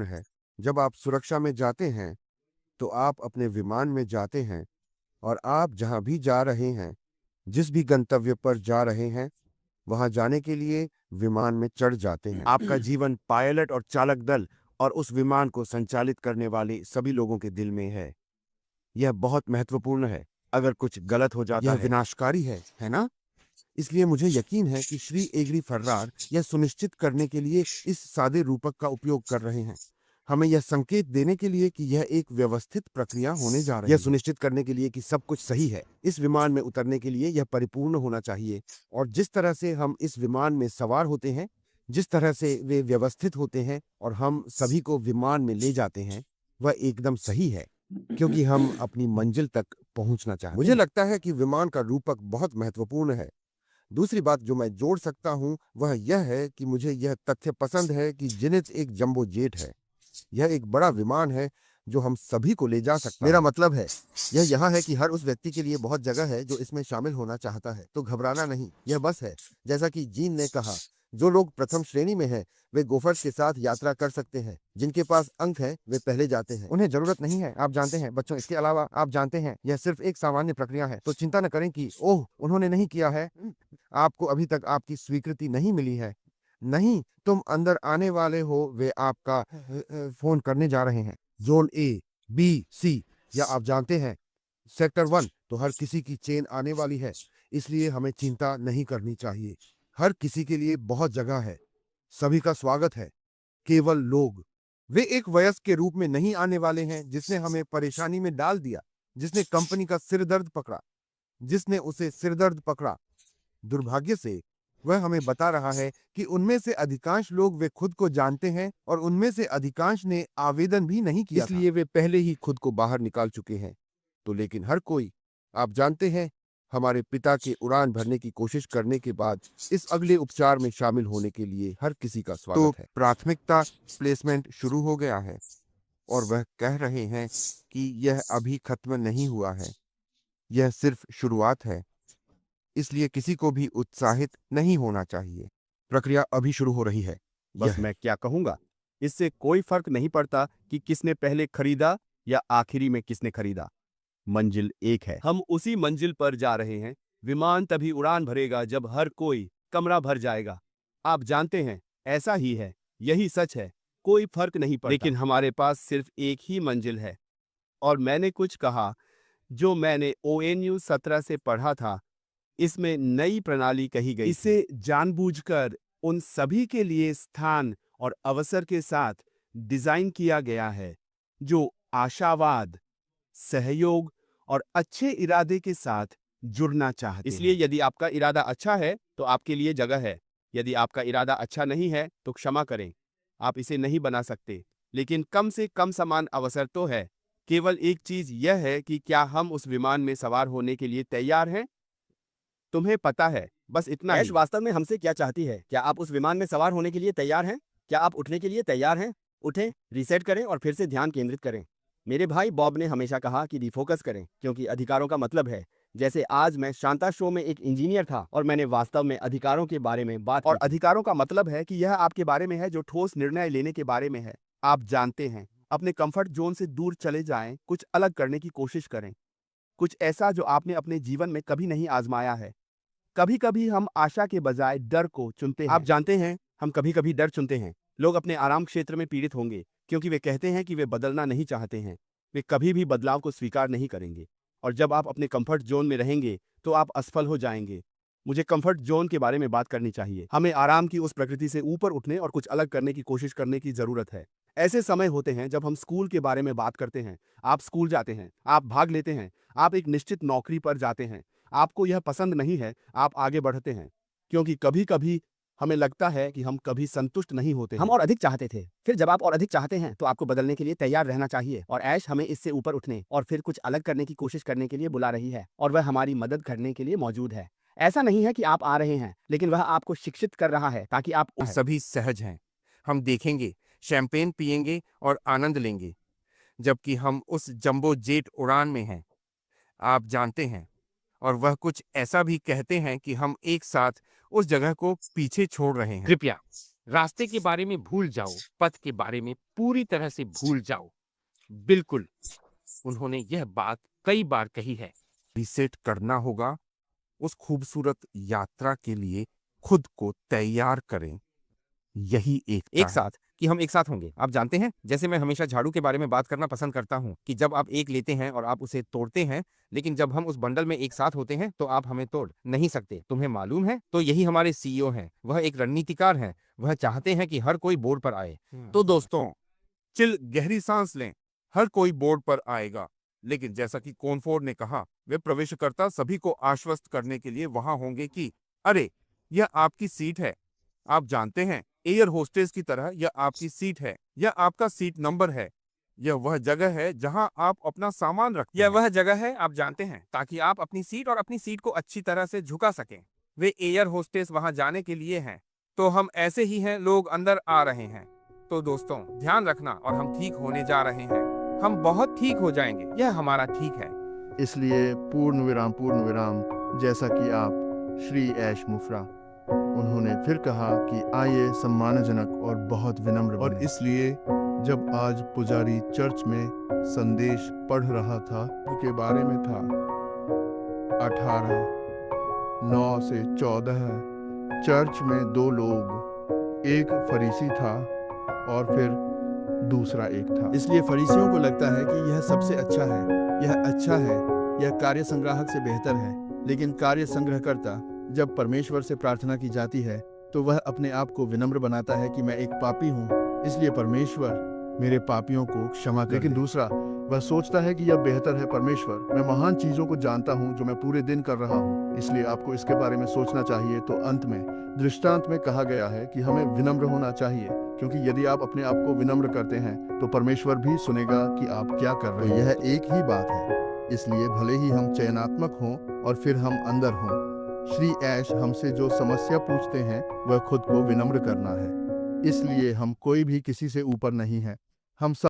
है। जब आप सुरक्षा में जाते हैं, तो आप अपने विमान में जाते हैं और आप जहाँ भी जा रहे हैं, जिस भी गंतव्य पर जा रहे हैं, वहाँ जाने के लिए विमान में चढ़ जाते हैं। आपका जीवन पायलट और चालक दल और उस विमान को संचालित करने वाले सभी लोगों के दिल में है। यह बहुत महत्वपूर्ण है। अगर कुछ गलत हो जाता है, यह विनाशकारी है ना? इसलिए मुझे यकीन है कि श्री एग्री फर्रार यह सुनिश्चित करने के लिए इस सादे रूपक का उपयोग कर रहे हैं, हमें यह संकेत देने के लिए कि यह एक व्यवस्थित प्रक्रिया होने जा रही है। यह सुनिश्चित करने के लिए कि सब कुछ सही है। इस विमान में उतरने के लिए यह परिपूर्ण होना चाहिए और जिस तरह से हम इस विमान में सवार होते हैं, जिस तरह से वे व्यवस्थित होते हैं और हम सभी को विमान में ले जाते हैं, वह एकदम सही है, क्योंकि हम अपनी मंजिल तक पहुंचना चाहते हैं। मुझे लगता है कि विमान का रूपक बहुत महत्वपूर्ण है। दूसरी बात जो मैं जोड़ सकता हूं, वह यह है कि मुझे यह तथ्य पसंद है कि जेनिथ एक जंबो जेट है। यह एक बड़ा विमान है जो हम सभी को ले जा सकता है। मेरा मतलब है, यह यहाँ है कि हर उस व्यक्ति के लिए बहुत जगह है जो इसमें शामिल होना चाहता है। तो घबराना नहीं, यह बस है। जैसा कि जीन ने कहा, जो लोग प्रथम श्रेणी में हैं, वे गोफर्स के साथ यात्रा कर सकते हैं। जिनके पास अंक है, वे पहले जाते हैं। उन्हें जरूरत नहीं है, आप जानते हैं बच्चों। इसके अलावा आप जानते हैं, यह सिर्फ एक सामान्य प्रक्रिया है। तो चिंता न करें कि ओह, उन्होंने नहीं किया है। आपको अभी तक आपकी स्वीकृति नहीं मिली है। नहीं, तुम अंदर आने वाले हो, वे आपका फोन करने जा रहे हैं। जोन ए, बी, सी, या आप जानते हैं सेक्टर 1, तो हर किसी की चेन आने वाली है, इसलिए हमें चिंता नहीं करनी चाहिए। हर किसी के लिए बहुत जगह है, सभी का स्वागत है। केवल लोग, वे एक वयस्क के रूप में नहीं आने वाले हैं जिसने हमें परेशानी में डाल दिया, जिसने कंपनी का सिरदर्द पकड़ा, जिसने उसे सिरदर्द पकड़ा। दुर्भाग्य से वह हमें बता रहा है कि उनमें से अधिकांश लोग वे खुद को जानते हैं और उनमें से अधिकांश ने आवेदन भी नहीं किया, इसलिए वे पहले ही खुद को बाहर निकाल चुके हैं। तो लेकिन हर कोई, आप जानते हैं, हमारे पिता के उड़ान भरने की कोशिश करने के बाद इस अगले उपचार में शामिल होने के लिए हर किसी का स्वागत है। प्राथमिकता प्लेसमेंट शुरू हो गया है और वह कह रहे हैं कि यह अभी खत्म नहीं हुआ है, यह सिर्फ शुरुआत है। इसलिए किसी को भी उत्साहित नहीं होना चाहिए। प्रक्रिया अभी शुरू हो रही है। बस मैं क्या कहूंगा, इससे कोई फर्क नहीं पड़ता कि किसने पहले खरीदा या आखिरी में किसने खरीदा। मंजिल एक है, हम उसी मंजिल पर जा रहे हैं। विमान तभी उड़ान भरेगा जब हर कोई कमरा भर जाएगा। आप जानते हैं, ऐसा ही है, यही सच है, कोई फर्क नहीं पड़ता। लेकिन हमारे पास सिर्फ एक ही मंजिल है। और मैंने कुछ कहा जो मैंने ONU 17 से पढ़ा था। इसमें नई प्रणाली कही गई, इसे जानबूझकर उन सभी के लिए स्थान और अवसर के साथ डिजाइन किया गया है जो आशावाद, सहयोग और अच्छे इरादे के साथ जुड़ना चाहते हैं। इसलिए यदि आपका इरादा अच्छा है तो आपके लिए जगह है। यदि आपका इरादा अच्छा नहीं है तो क्षमा करें, आप इसे नहीं बना सकते। लेकिन कम से कम समान अवसर तो है। केवल एक चीज यह है कि क्या हम उस विमान में सवार होने के लिए तैयार हैं। तुम्हें पता है, बस इतना ऐश ही। वास्तव में हमसे क्या चाहती है? क्या आप उस विमान में सवार होने के लिए तैयार हैं? क्या आप उठने के लिए तैयार हैं? उठें, रीसेट करें और फिर से ध्यान केंद्रित करें। मेरे भाई बॉब ने हमेशा कहा कि रिफोकस करें, क्योंकि अधिकारों का मतलब है, जैसे आज मैं शांता शो में एक इंजीनियर था और मैंने वास्तव में अधिकारों के बारे में बात और की थी। अधिकारों का मतलब है कि यह आपके बारे में है, जो ठोस निर्णय लेने के बारे में है। आप जानते हैं, अपने कंफर्ट जोन से दूर चले जाएं, कुछ अलग करने की कोशिश करें, कुछ ऐसा जो आपने अपने जीवन में कभी नहीं आजमाया है। कभी कभी हम आशा के बजाय डर को चुनते हैं। आप जानते हैं, हम कभी-कभी डर चुनते हैं। लोग अपने आराम क्षेत्र में पीड़ित होंगे, क्योंकि वे कहते हैं कि वे बदलना नहीं चाहते हैं। वे कभी भी बदलाव को स्वीकार नहीं करेंगे। और जब आप अपने कंफर्ट ज़ोन में रहेंगे, तो आप असफल हो जाएंगे। मुझे कंफर्ट ज़ोन के बारे में बात करनी चाहिए। हमें आराम की उस प्रकृति से ऊपर उठने और कुछ अलग करने की कोशिश करने की ज़रूरत है। ऐसे समय होते हैं जब हम स्कूल के बारे में बात करते हैं। आप स्कूल जाते हैं, आप भाग लेते हैं, आप एक निश्चित नौकरी पर जाते हैं। आपको यह पसंद नहीं है, आप आगे बढ़ते हैं, क्योंकि कभी-कभी हमें लगता है कि हम कभी संतुष्ट नहीं होते हम हैं। और अधिक चाहते थे। फिर जब आप और अधिक चाहते हैं, तो आपको बदलने के लिए तैयार रहना चाहिए। और ऐश हमें इससे ऊपर उठने और फिर कुछ अलग करने की कोशिश करने के लिए बुला रही है, और वह हमारी मदद करने के लिए मौजूद है। ऐसा नहीं है कि आप आ रहे हैं, लेकिन वह आपको शिक्षित कर रहा है ताकि आप हम सभी सहज हैं। हम देखेंगे, शैंपेन पिएंगे और आनंद लेंगे, जबकि हम उस जंबो जेट उड़ान में हैं। आप जानते हैं, और वह कुछ ऐसा भी कहते हैं कि हम एक साथ उस जगह को पीछे छोड़ रहे हैं। कृपया रास्ते के बारे में भूल जाओ, पथ के बारे में पूरी तरह से भूल जाओ। बिल्कुल, उन्होंने यह बात कई बार कही है। रिसेट करना होगा। उस खूबसूरत यात्रा के लिए खुद को तैयार करें। यही एकता एक है। साथ कि हम एक साथ होंगे। आप जानते हैं, जैसे मैं हमेशा झाड़ू के बारे में बात करना पसंद करता हूँ कि जब आप एक लेते हैं और आप उसे तोड़ते हैं, लेकिन जब हम उस बंडल में एक साथ होते हैं तो आप हमें तोड़ नहीं सकते। तुम्हें मालूम है? तो यही हमारे सीईओ हैं। वह एक रणनीतिकार हैं। वह चाहते हैं कि हर कोई बोर्ड पर आए। तो दोस्तों, गहरी सांस लें। हर कोई बोर्ड पर आएगा, लेकिन जैसा कि कॉनफोर्ड ने कहा, वे प्रवेशकर्ता सभी को आश्वस्त करने के लिए वहां होंगे कि अरे, यह आपकी सीट है। आप जानते हैं, एयर होस्टेस की तरह यह आपकी सीट है। यह आपका सीट नंबर है। यह वह जगह है जहां आप अपना सामान रखते यह हैं। वह जगह है, आप जानते हैं, ताकि आप अपनी सीट और अपनी सीट को अच्छी तरह से झुका सकें। वे एयर होस्टेस वहां जाने के लिए हैं। तो हम ऐसे ही हैं, लोग अंदर आ रहे हैं। तो दोस्तों, ध्यान रखना, और हम ठीक होने जा रहे हैं। हम बहुत ठीक हो जाएंगे। यह हमारा ठीक है। इसलिए पूर्ण विराम, जैसा कि आप श्री ऐश मुफ्रा। उन्होंने फिर कहा कि आइए सम्मानजनक और बहुत विनम्र और बनें। इसलिए जब आज पुजारी चर्च में संदेश पढ़ रहा था के बारे में था 18 9 से 14 चर्च में 2 लोग, एक फरीसी था और फिर दूसरा एक था। इसलिए फरीसियों को लगता है कि यह सबसे अच्छा है, यह अच्छा है, यह कार्य संग्राहक से बेहतर है। लेकिन कार्य संग्रहकर्ता, जब परमेश्वर से प्रार्थना की जाती है तो वह अपने आप को विनम्र बनाता है कि मैं एक पापी हूँ, इसलिए परमेश्वर मेरे पापियों को क्षमा कर लेकिन दे। दूसरा, वह सोचता है कि यह बेहतर है। परमेश्वर, मैं महान चीजों को जानता हूँ जो मैं पूरे दिन कर रहा हूँ, इसलिए आपको इसके बारे में सोचना चाहिए। तो अंत में दृष्टांत में कहा गया है कि हमें विनम्र होना चाहिए, क्योंकि यदि आप अपने आप को विनम्र करते हैं तो परमेश्वर भी सुनेगा कि आप क्या कर रहे हैं। यह एक ही बात है। इसलिए भले ही हम चयनात्मक हों और फिर हम अंदर हों, श्री ऐश हमसे जो समस्या पूछते हैं वह खुद को विनम्र करना है। इसलिए हम कोई भी किसी से ऊपर नहीं है। हम सब